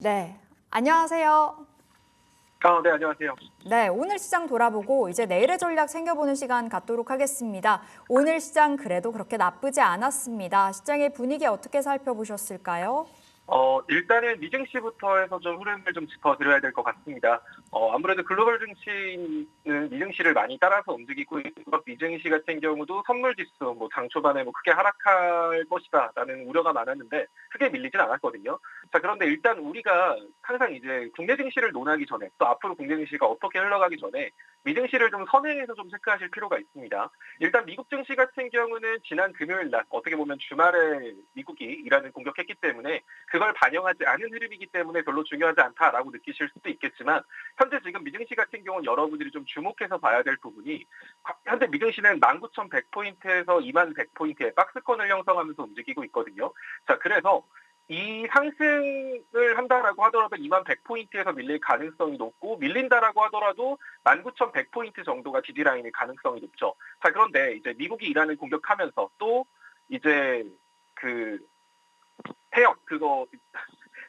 네, 안녕하세요. 네, 안녕하세요. 네, 오늘 시장 돌아보고 이제 내일의 전략 챙겨보는 시간 갖도록 하겠습니다. 오늘 시장 그래도 그렇게 나쁘지 않았습니다. 시장의 분위기 어떻게 살펴보셨을까요? 일단은 미증시부터 해서 좀 흐름을 좀 짚어드려야 될 것 같습니다. 아무래도 글로벌 증시는 미증시를 많이 따라서 움직이고 있고, 미증시 같은 경우도 선물 지수, 장 초반에 크게 하락할 것이다라는 우려가 많았는데, 크게 밀리진 않았거든요. 자, 그런데 일단 우리가 항상 이제 국내 증시를 논하기 전에, 또 앞으로 국내 증시가 어떻게 흘러가기 전에, 미증시를 좀 선행해서 좀 체크하실 필요가 있습니다. 일단 미국 증시 같은 경우는 지난 금요일 날, 어떻게 보면 주말에 미국이 이란을 공격했기 때문에 그걸 반영하지 않은 흐름이기 때문에 별로 중요하지 않다라고 느끼실 수도 있겠지만, 현재 지금 미증시 같은 경우는 여러분들이 좀 주목해서 봐야 될 부분이, 현재 미증시는 19,100포인트에서 21,100포인트의 박스권을 형성하면서 움직이고 있거든요. 자, 그래서 이 상승을 한다라고 하더라도 21,100포인트에서 밀릴 가능성이 높고, 밀린다라고 하더라도 19,100포인트 정도가 지지라인일 가능성이 높죠. 자, 그런데 이제 미국이 이란을 공격하면서 또 이제 그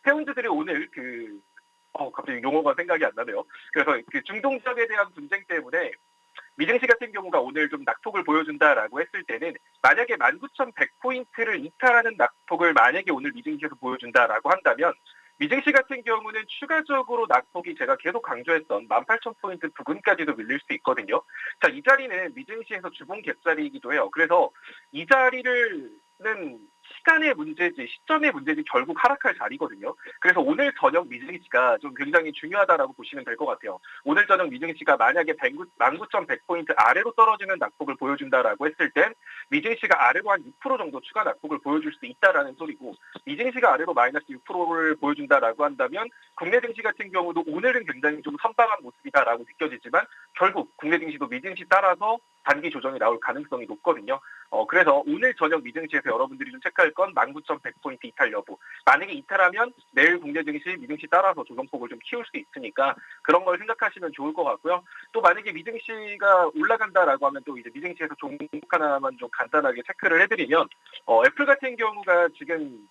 해운주들이 오늘 갑자기 용어가 생각이 안 나네요. 그래서 그 중동 지역에 대한 분쟁 때문에 미증시 같은 경우가 오늘 좀 낙폭을 보여준다라고 했을 때는, 만약에 19,100포인트를 이탈하는 낙폭을 만약에 오늘 미증시에서 보여준다라고 한다면, 미증시 같은 경우는 추가적으로 낙폭이 제가 계속 강조했던 18,000포인트 부근까지도 밀릴 수 있거든요. 자, 이 자리는 미증시에서 주봉 갭자리이기도 해요. 그래서 이 자리는 시간의 문제지 시점의 문제지 결국 하락할 자리거든요. 그래서 오늘 저녁 미증시가 좀 굉장히 중요하다라고 보시면 될 것 같아요. 오늘 저녁 미증시가 만약에 19,100포인트 아래로 떨어지는 낙폭을 보여준다라고 했을 땐 미증시가 아래로 한 6% 정도 추가 낙폭을 보여줄 수 있다라는 소리고, 미증시가 아래로 마이너스 6%를 보여준다라고 한다면 국내 증시 같은 경우도 오늘은 굉장히 좀 선방한 모습이다라고 느껴지지만, 결국 국내 증시도 미증시 따라서 단기 조정이 나올 가능성이 높거든요. 그래서 오늘 저녁 미증시에서 여러분들이 좀 체크할 건 19,100포인트 이탈 여부. 만약에 이탈하면 내일 국내 증시, 미증시 따라서 조정폭을 좀 키울 수 있으니까 그런 걸 생각하시면 좋을 것 같고요. 또 만약에 미증시가 올라간다라고 하면 또 이제 미증시에서 종목 하나만 좀 간단하게 체크를 해드리면, 애플 같은 경우가 지금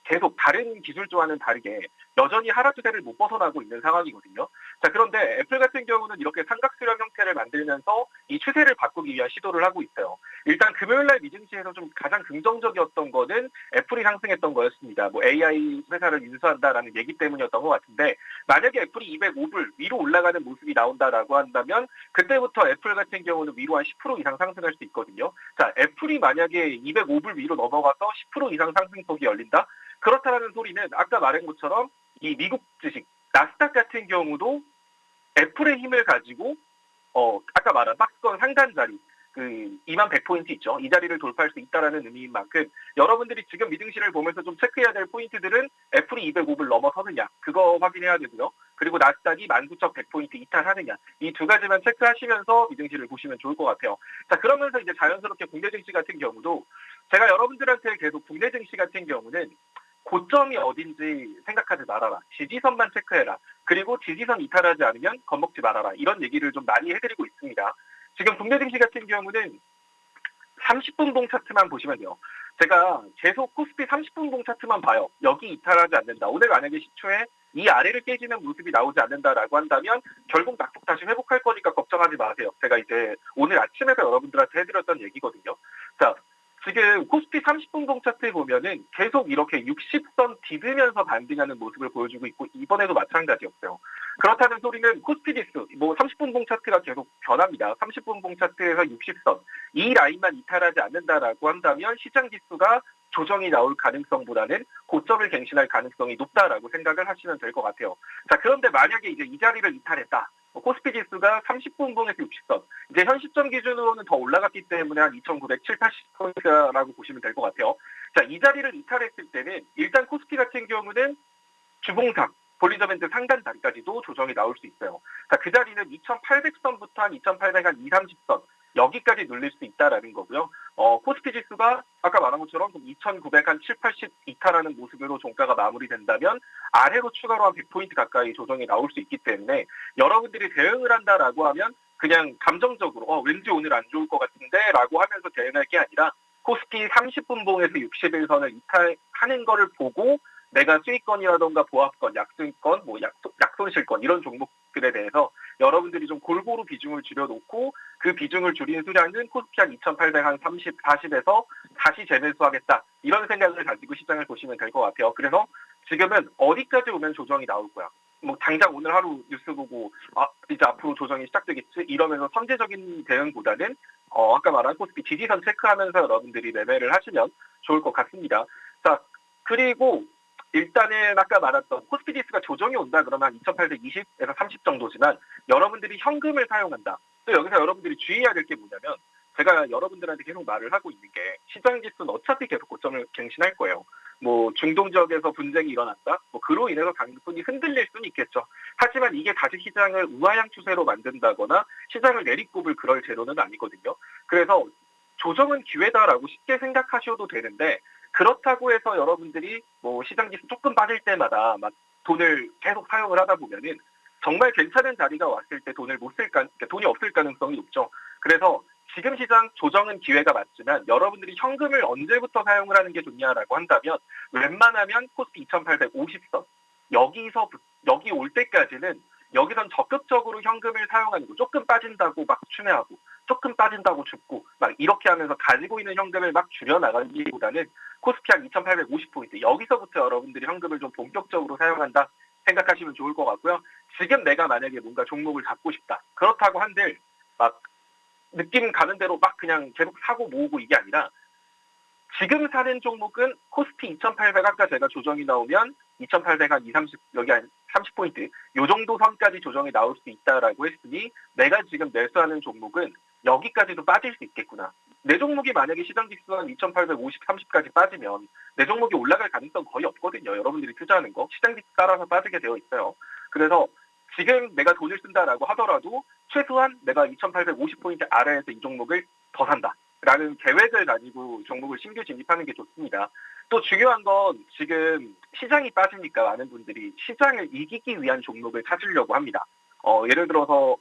계속 다른 기술주와는 다르게 여전히 하락 추세를 못 벗어나고 있는 상황이거든요. 자, 그런데 애플 같은 경우는 이렇게 삼각수렴 형태를 만들면서 이 추세를 바꾸기 위한 시도를 하고 있어요. 일단 금요일날 미증시에서 좀 가장 긍정적이었던 거는 애플이 상승했던 거였습니다. AI 회사를 인수한다라는 얘기 때문이었던 것 같은데, 만약에 애플이 205불 위로 올라가는 모습이 나온다라고 한다면 그때부터 애플 같은 경우는 위로 한 10% 이상 상승할 수 있거든요. 자, 애플이 만약에 205불 위로 넘어가서 10% 이상 상승폭이 열린다? 그렇다는 소리는 아까 말한 것처럼 이 미국 주식 나스닥 같은 경우도 애플의 힘을 가지고 아까 말한 박스권 상단 자리, 21,100포인트 있죠. 이 자리를 돌파할 수 있다라는 의미인 만큼, 여러분들이 지금 미증시를 보면서 좀 체크해야 될 포인트들은 애플이 205불 넘어서느냐, 그거 확인해야 되고요. 그리고 나스닥이 19,100포인트 이탈하느냐, 이 두 가지만 체크하시면서 미증시를 보시면 좋을 것 같아요. 자, 그러면서 이제 자연스럽게 국내 증시 같은 경우도 제가 여러분들한테 계속 국내 증시 같은 경우는 고점이 어딘지 생각하지 말아라, 지지선만 체크해라, 그리고 지지선 이탈하지 않으면 겁먹지 말아라, 이런 얘기를 좀 많이 해드리고 있습니다. 지금 국내 증시 같은 경우는 30분봉 차트만 보시면 돼요. 제가 계속 코스피 30분봉 차트만 봐요. 여기 이탈하지 않는다, 오늘 만약에 시초에 이 아래를 깨지는 모습이 나오지 않는다라고 한다면 결국 낙폭 다시 회복할 거니까 걱정하지 마세요. 제가 이제 오늘 아침에도 여러분들한테 해드렸던 얘기거든요. 자, 지금 코스피 30분봉 차트에 보면은 계속 이렇게 60선 디드면서 반등하는 모습을 보여주고 있고, 이번에도 마찬가지였어요. 그렇다는 소리는 코스피 지수 30분봉 차트가 계속 변합니다. 30분봉 차트에서 60선 이 라인만 이탈하지 않는다라고 한다면 시장 지수가 조정이 나올 가능성보다는 고점을 갱신할 가능성이 높다라고 생각을 하시면 될 것 같아요. 자, 그런데 만약에 이제 이 자리를 이탈했다, 코스피 지수가 30분봉에서 60선, 이제 현 시점 기준으로는 더 올라갔기 때문에 한 2,907, 80포인트라고 보시면 될 것 같아요. 자, 이 자리를 이탈했을 때는 일단 코스피 같은 경우는 주봉상 볼리저 밴드 상단 자리까지도 조정이 나올 수 있어요. 자, 그 자리는 2,800선부터 한 2,800, 한 2, 30선 여기까지 눌릴 수 있다라는 거고요. 코스피 지수가 아까 말한 것처럼 2,900, 한 7, 80 이탈하는 모습으로 종가가 마무리된다면 아래로 추가로 한 100포인트 가까이 조정이 나올 수 있기 때문에, 여러분들이 대응을 한다라고 하면 그냥 감정적으로 왠지 오늘 안 좋을 것 같은데 라고 하면서 대응할 게 아니라, 코스피 30분봉에서 61선을 이탈하는 거를 보고 내가 수익권이라던가 보합권, 약수익권, 뭐 약손실권 이런 종목들에 대해서 여러분들이 좀 골고루 비중을 줄여놓고 그 비중을 줄인 수량은 코스피 한 2,830, 40에서 다시 재매수하겠다. 이런 생각을 가지고 시장을 보시면 될 것 같아요. 그래서 지금은 어디까지 오면 조정이 나올 거야. 뭐 당장 오늘 하루 뉴스 보고 이제 앞으로 조정이 시작되겠지 이러면서 선제적인 대응보다는 아까 말한 코스피 지지선 체크하면서 여러분들이 매매를 하시면 좋을 것 같습니다. 자, 그리고 일단은 아까 말했던 코스피 지수가 조정이 온다 그러면 2,820에서 30 정도지만 여러분들이 현금을 사용한다. 또 여기서 여러분들이 주의해야 될 게 뭐냐면 제가 여러분들한테 계속 말을 하고 있는 게 시장 지수는 어차피 계속 고점을 갱신할 거예요. 뭐 중동 지역에서 분쟁이 일어났다. 뭐 그로 인해서 강분이 흔들릴 수는 있겠죠. 하지만 이게 다시 시장을 우하향 추세로 만든다거나 시장을 내리꼽을 그럴 재료는 아니거든요. 그래서 조정은 기회다라고 쉽게 생각하셔도 되는데 그렇다고 해서 여러분들이 뭐 시장 지수 조금 빠질 때마다 막 돈을 계속 사용을 하다 보면은 정말 괜찮은 자리가 왔을 때 돈을 못 쓸 그러니까 돈이 없을 가능성이 높죠. 그래서 지금 시장 조정은 기회가 맞지만 여러분들이 현금을 언제부터 사용을 하는 게 좋냐라고 한다면 웬만하면 코스피 2,850선 여기 올 때까지는 여기선 적극적으로 현금을 사용하는 거 조금 빠진다고 막 추매하고 조금 빠진다고 줍고 막 이렇게 하면서 가지고 있는 현금을 막 줄여나가기보다는 코스피 한 2,850포인트 여기서부터 여러분들이 현금을 좀 본격적으로 사용한다 생각하시면 좋을 것 같고요. 지금 내가 만약에 뭔가 종목을 잡고 싶다. 그렇다고 한들 막 느낌 가는 대로 막 그냥 계속 사고 모으고 이게 아니라 지금 사는 종목은 코스피 2,800 아까 제가 조정이 나오면 2,800 한 2, 30 여기 한 30포인트 요 정도 선까지 조정이 나올 수 있다라고 했으니 내가 지금 매수하는 종목은 여기까지도 빠질 수 있겠구나. 내 종목이 만약에 시장 지수가 2,850, 30까지 빠지면 내 종목이 올라갈 가능성 거의 없거든요. 여러분들이 투자하는 거 시장 지수 따라서 빠지게 되어 있어요. 그래서 지금 내가 돈을 쓴다라고 하더라도 최소한 내가 2,850포인트 아래에서 이 종목을 더 산다라는 계획을 가지고 종목을 신규 진입하는 게 좋습니다. 또 중요한 건 지금 시장이 빠지니까 많은 분들이 시장을 이기기 위한 종목을 찾으려고 합니다. 예를 들어서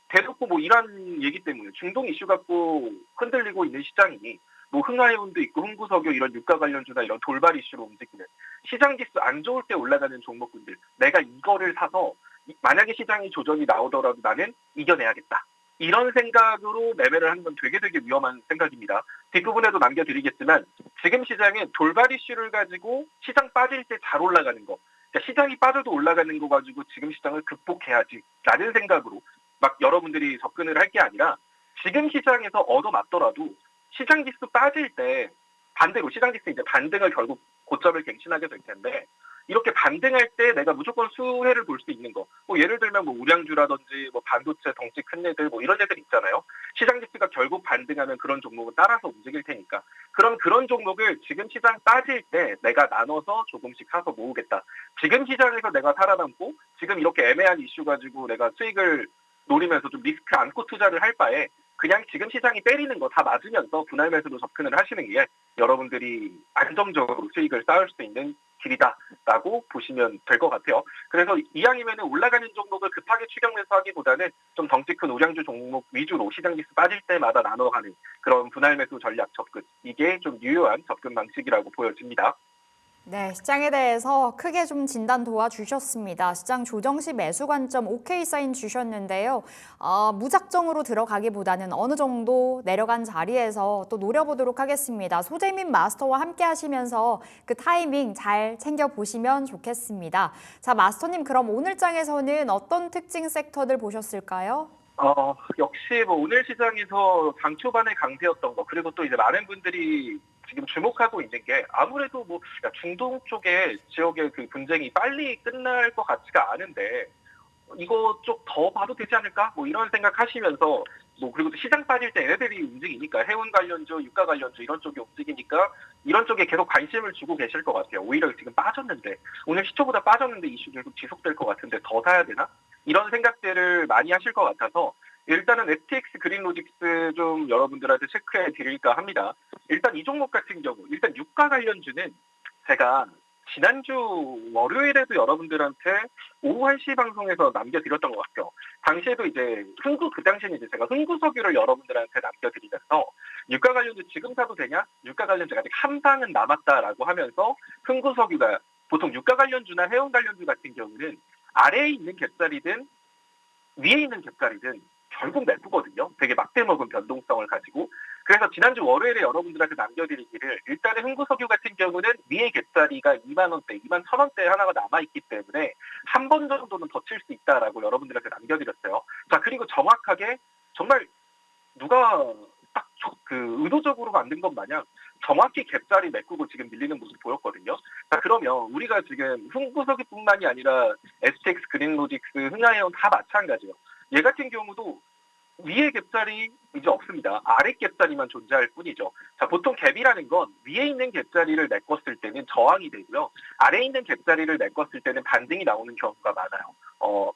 대놓고 뭐 이런 얘기 때문에 중동 이슈 갖고 흔들리고 있는 시장이니 뭐 흥하해운도 있고 흥구석유 이런 유가 관련주나 이런 돌발 이슈로 움직이는 시장 지수 안 좋을 때 올라가는 종목군들 내가 이거를 사서 만약에 시장이 조정이 나오더라도 나는 이겨내야겠다. 이런 생각으로 매매를 하는 건 되게 위험한 생각입니다. 뒷부분에도 남겨드리겠지만 지금 시장은 돌발 이슈를 가지고 시장 빠질 때 잘 올라가는 거 그러니까 시장이 빠져도 올라가는 거 가지고 지금 시장을 극복해야지 라는 생각으로 막 여러분들이 접근을 할 게 아니라 지금 시장에서 얻어맞더라도 시장 지수 빠질 때 반대로 시장 지수 이제 반등을 결국 고점을 갱신하게 될 텐데 이렇게 반등할 때 내가 무조건 수혜를 볼 수 있는 거. 뭐 예를 들면 뭐 우량주라든지 뭐 반도체 덩치 큰 애들 뭐 이런 애들 있잖아요. 시장 지수가 결국 반등하면 그런 종목은 따라서 움직일 테니까. 그럼 그런 종목을 지금 시장 빠질 때 내가 나눠서 조금씩 사서 모으겠다. 지금 시장에서 내가 살아남고 지금 이렇게 애매한 이슈 가지고 내가 수익을 노리면서 좀 리스크 안고 투자를 할 바에 그냥 지금 시장이 때리는 거 다 맞으면서 분할 매수로 접근을 하시는 게 여러분들이 안정적으로 수익을 쌓을 수 있는 길이다라고 보시면 될 것 같아요. 그래서 이왕이면 올라가는 종목을 급하게 추격 매수하기보다는 좀 덩치 큰 우량주 종목 위주로 시장 지수 빠질 때마다 나눠가는 그런 분할 매수 전략 접근. 이게 좀 유효한 접근 방식이라고 보여집니다. 네, 시장에 대해서 크게 좀 진단 도와주셨습니다. 시장 조정 시 매수 관점 오케이 사인 주셨는데요. 무작정으로 들어가기보다는 어느 정도 내려간 자리에서 또 노려보도록 하겠습니다. 소재민 마스터와 함께 하시면서 그 타이밍 잘 챙겨보시면 좋겠습니다. 자, 마스터님 그럼 오늘 장에서는 어떤 특징 섹터들 보셨을까요? 역시 뭐 오늘 시장에서 장 초반에 강세였던 거 그리고 또 이제 많은 분들이 지금 주목하고 있는 게 아무래도 뭐 중동 쪽에 지역의 그 분쟁이 빨리 끝날 것 같지가 않은데 이거 좀 더 봐도 되지 않을까? 뭐 이런 생각하시면서 뭐 그리고 또 시장 빠질 때 얘네들이 움직이니까 해운 관련주, 유가 관련주 이런 쪽이 움직이니까 이런 쪽에 계속 관심을 주고 계실 것 같아요. 오히려 지금 빠졌는데 오늘 시초보다 빠졌는데 이슈 계속 지속될 것 같은데 더 사야 되나? 이런 생각들을 많이 하실 것 같아서 일단은 FTX 그린로직스 좀 여러분들한테 체크해 드릴까 합니다. 일단 이 종목 같은 경우 일단 유가 관련주는 제가 지난주 월요일에도 여러분들한테 오후 1시 방송에서 남겨드렸던 것 같아요. 당시에도 이제 그 당시에는 이제 제가 흥구석유를 여러분들한테 남겨드리면서 유가 관련주 지금 사도 되냐? 유가 관련주가 아직 한 방은 남았다라고 하면서 흥구석유가 보통 유가 관련주나 해운 관련주 같은 경우는 아래에 있는 갭자리든 위에 있는 갭자리든 결국 메꾸거든요. 되게 막대먹은 변동성을 가지고. 그래서 지난주 월요일에 여러분들한테 남겨드리기를 일단은 흥구석유 같은 경우는 위에 갭자리가 2만 원대, 2만 1,000원대 하나가 남아있기 때문에 한 번 정도는 더 칠 수 있다라고 여러분들한테 남겨드렸어요. 자, 그리고 정확하게 정말 누가 딱 의도적으로 만든 것 마냥 정확히 갭자리 메꾸고 지금 밀리는 모습 보였거든요. 자, 그러면 우리가 지금 흥구석유뿐만이 아니라 STX, 그린로직스, 흥하해운 다 마찬가지예요. 얘 같은 경우도 위에 갭자리 이제 없습니다. 아래 갭자리만 존재할 뿐이죠. 자, 보통 갭이라는 건 위에 있는 갭자리를 메꿨을 때는 저항이 되고요. 아래에 있는 갭자리를 메꿨을 때는 반등이 나오는 경우가 많아요.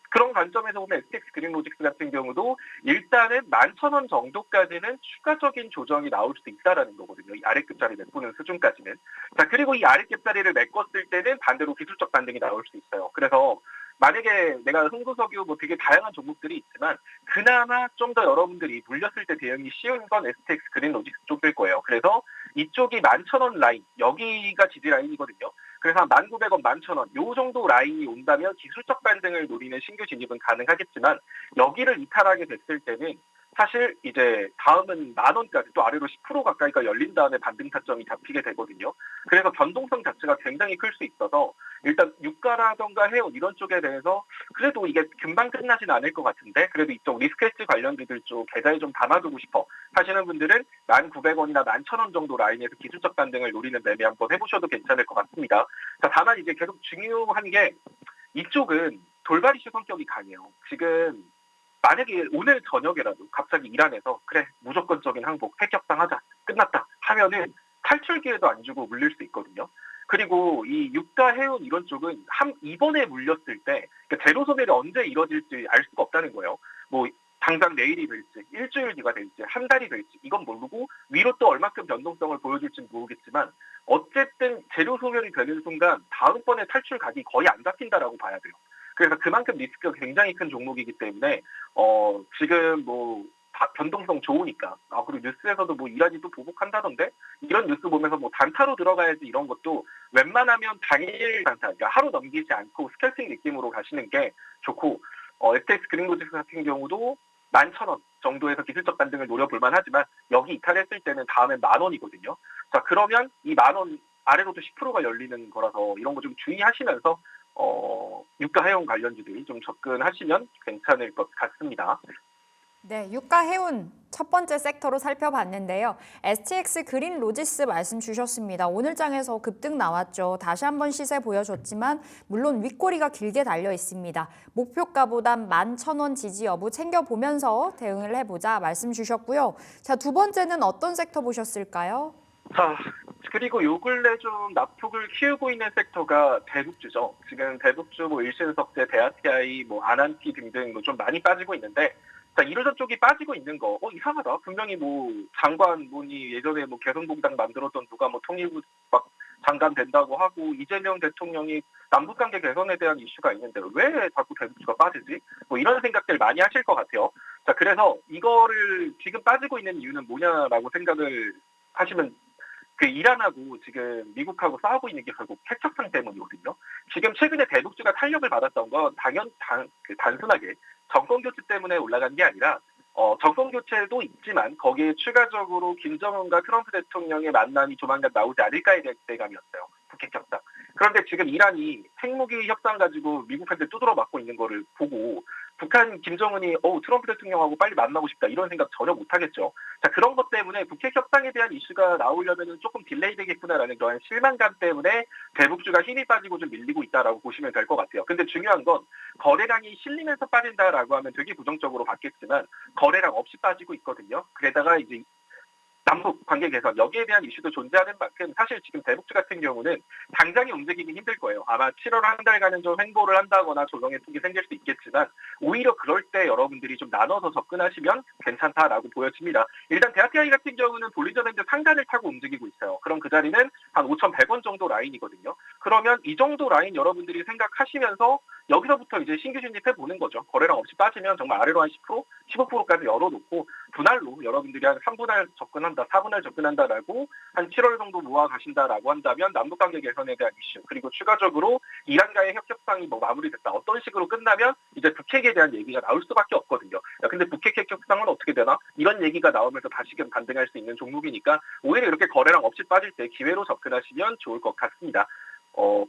그런 관점에서 보면 STX 그린로직스 같은 경우도 일단은 11,000원 정도까지는 추가적인 조정이 나올 수 있다라는 거거든요. 이 아래 급자리 메꾸는 수준까지는. 자, 그리고 이 아래 급자리를 메꿨을 때는 반대로 기술적 반등이 나올 수 있어요. 그래서 만약에 내가 흥구석유 뭐 되게 다양한 종목들이 있지만 그나마 좀 더 여러분들이 물렸을 때 대응이 쉬운 건 STX 그린로직스 쪽일 거예요. 그래서 이쪽이 11,000원 라인, 여기가 지지 라인이거든요. 그래서 한 1,900원, 11,000원 요 정도 라인이 온다면 기술적 반등을 노리는 신규 진입은 가능하겠지만 여기를 이탈하게 됐을 때는 사실 이제 다음은 10,000원까지 또 아래로 10% 가까이가 열린 다음에 반등 타점이 잡히게 되거든요. 그래서 변동성 자체가 굉장히 클 수 있어서 일단 유가라던가 해운 이런 쪽에 대해서 그래도 이게 금방 끝나진 않을 것 같은데 그래도 이쪽 리스크헤지 관련주들 쪽 계좌에 좀 담아두고 싶어 하시는 분들은 1,900원이나 11,000원 정도 라인에서 기술적 반등을 노리는 매매 한번 해보셔도 괜찮을 것 같습니다. 자, 다만 이제 계속 중요한 게 이쪽은 돌발 이슈 성격이 강해요. 지금 만약에 오늘 저녁에라도 갑자기 이란에서 그래 무조건적인 항복 핵협상하자 끝났다 하면은 탈출 기회도 안 주고 물릴 수 있거든요. 그리고 이 유가 해운 이런 쪽은 이번에 물렸을 때 그러니까 제로 소멸이 언제 이뤄질지 알 수가 없다는 거예요. 뭐 당장 내일이 될지 일주일 뒤가 될지 한 달이 될지 이건 모르고 위로 또 얼마큼 변동성을 보여줄지는 모르겠지만 어쨌든 제로 소멸이 되는 순간 다음번에 탈출 각이 거의 안 잡힌다라고 봐야 돼요. 그래서 그만큼 리스크가 굉장히 큰 종목이기 때문에 지금 뭐 변동성 좋으니까 그리고 뉴스에서도 뭐 이란이 또 보복한다던데 이런 뉴스 보면서 뭐 단타로 들어가야지 이런 것도 웬만하면 당일 단타 그러니까 하루 넘기지 않고 스캘핑 느낌으로 가시는 게 좋고 STX 그린로직스 같은 경우도 11,000원 정도에서 기술적 반등을 노려볼만 하지만 여기 이탈했을 때는 다음엔 10,000원이거든요. 자, 그러면 이 10,000원 아래로도 10%가 열리는 거라서 이런 거 좀 주의하시면서 유가 해운 관련주들이 좀 접근하시면 괜찮을 것 같습니다. 네, 유가 해운 첫 번째 섹터로 살펴봤는데요. STX 그린 로지스 말씀 주셨습니다. 오늘 장에서 급등 나왔죠. 다시 한번 시세 보여줬지만 물론 윗꼬리가 길게 달려 있습니다. 목표가보단 11,000원 지지 여부 챙겨보면서 대응을 해보자 말씀 주셨고요. 자, 두 번째는 어떤 섹터 보셨을까요? 자, 그리고 요 근래 좀 낙폭을 키우고 있는 섹터가 대북주죠. 지금 대북주 뭐 일신석재, 대아티아이, 뭐 아난티 등등 뭐 좀 많이 빠지고 있는데 자, 1호선 쪽이 빠지고 있는 거, 이상하다. 분명히 뭐, 장관분이 예전에 뭐, 개성공단 만들었던 누가 뭐, 통일부 막, 장관 된다고 하고, 이재명 대통령이 남북관계 개선에 대한 이슈가 있는데, 왜 자꾸 대북주가 빠지지? 뭐, 이런 생각들 많이 하실 것 같아요. 자, 그래서 이거를 지금 빠지고 있는 이유는 뭐냐라고 생각을 하시면, 이란하고 지금 미국하고 싸우고 있는 게 결국 핵협상 때문이거든요. 지금 최근에 대북주가 탄력을 받았던 건 단순하게 정권 교체 때문에 올라간 게 아니라 정권 교체도 있지만 거기에 추가적으로 김정은과 트럼프 대통령의 만남이 조만간 나오지 않을까에 대한 기대감이었어요. 북핵 협상. 그런데 지금 이란이 핵무기 협상 가지고 미국한테 두드러 맞고 있는 거를 보고 북한 김정은이 트럼프 대통령하고 빨리 만나고 싶다 이런 생각 전혀 못하겠죠. 자, 그런 것 때문에 북핵 협상에 대한 이슈가 나오려면 조금 딜레이 되겠구나라는 그런 실망감 때문에 대북주가 힘이 빠지고 좀 밀리고 있다라고 보시면 될 것 같아요. 근데 중요한 건 거래량이 실리면서 빠진다라고 하면 되게 부정적으로 봤겠지만 거래량 없이 빠지고 있거든요. 그러다가 이제 남북 관계 개선 여기에 대한 이슈도 존재하는 만큼 사실 지금 대북주 같은 경우는 당장에 움직이기 힘들 거예요. 아마 7월 한 달간은 좀 횡보를 한다거나 조정의 폭이 생길 수 있겠지만 오히려 그럴 때 여러분들이 좀 나눠서 접근하시면 괜찮다라고 보여집니다. 일단 대아티아이 같은 경우는 볼리저밴드 상단을 타고 움직이고 있어요. 그럼 그 자리는 한 5,100원 정도 라인이거든요. 그러면 이 정도 라인 여러분들이 생각하시면서 여기서부터 이제 신규 진입해 보는 거죠. 거래량 없이 빠지면 정말 아래로 한 10%, 15%까지 열어놓고 분할로 여러분들이 한 3분할 접근한다, 4분할 접근한다라고 한 7월 정도 모아 가신다라고 한다면 남북관계 개선에 대한 이슈, 그리고 추가적으로 이란과의 협력상이 뭐 마무리됐다, 어떤 식으로 끝나면 이제 북핵에 대한 얘기가 나올 수밖에 없거든요. 야, 근데 북핵 협상은 어떻게 되나? 이런 얘기가 나오면서 다시금 반등할 수 있는 종목이니까 오히려 이렇게 거래량 없이 빠질 때 기회로 접근하시면 좋을 것 같습니다.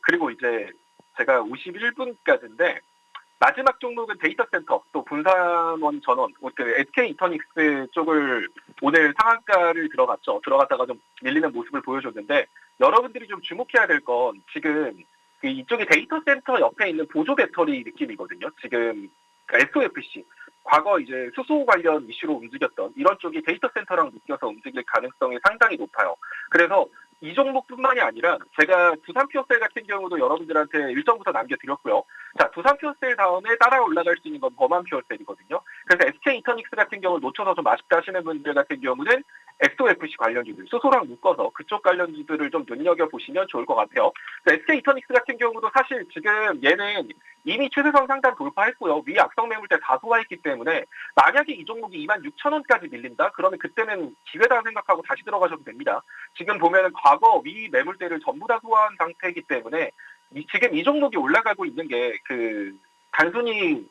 그리고 이제 제가 51분까지인데 마지막 종목은 데이터 센터, 또 분산원 전원, 그 SK 이터닉스 쪽을 오늘 상한가를 들어갔다가 좀 밀리는 모습을 보여줬는데 여러분들이 좀 주목해야 될 건 지금 이쪽이 데이터 센터 옆에 있는 보조 배터리 느낌이거든요. 지금 SOFC, 과거 이제 수소 관련 이슈로 움직였던 이런 쪽이 데이터 센터랑 묶여서 움직일 가능성이 상당히 높아요. 그래서 이 종목뿐만이 아니라 제가 두산 퓨어셀 같은 경우도 여러분들한테 일정부터 남겨드렸고요. 자, 두산 퓨어셀 다음에 따라 올라갈 수 있는 건 범한 퓨어셀이거든요. 그래서 SK 이터닉스 같은 경우 놓쳐서 좀 아쉽다 하시는 분들 같은 경우는 SOFC 관련주들, 수소랑 묶어서 그쪽 관련주들을 좀 눈여겨보시면 좋을 것 같아요. SK 이터닉스 같은 경우도 사실 지금 얘는 이미 추세선 상단 돌파했고요. 위 악성 매물대 다소 와 있기 때문에 만약에 이 종목이 26,000원까지 밀린다? 그러면 그때는 기회다 생각하고 다시 들어가셔도 됩니다. 지금 보면은 과거 위 매물대를 전부 다 소화한 상태이기 때문에 지금 이 종목이 올라가고 있는 게 단순히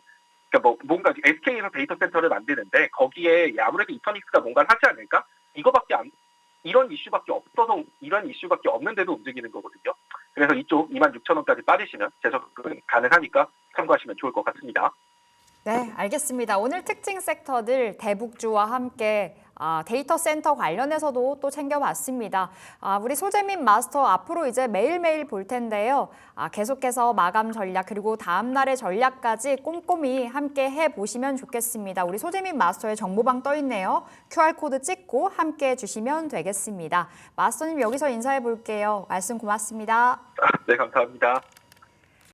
그러니까 뭔가 SK에서 데이터 센터를 만드는데 거기에 아무래도 이터닉스가 뭔가를 하지 않을까? 이런 이슈밖에 없는데도 움직이는 거거든요. 그래서 이쪽 26,000원까지 빠지시면 재접근 가능하니까 참고하시면 좋을 것 같습니다. 네, 알겠습니다. 오늘 특징 섹터들 대북주와 함께 데이터 센터 관련해서도 또 챙겨봤습니다. 우리 소재민 마스터 앞으로 이제 매일매일 볼 텐데요. 계속해서 마감 전략 그리고 다음 날의 전략까지 꼼꼼히 함께 해보시면 좋겠습니다. 우리 소재민 마스터의 정보방 떠 있네요. QR코드 찍고 함께 해주시면 되겠습니다. 마스터님 여기서 인사해 볼게요. 말씀 고맙습니다. 네, 감사합니다.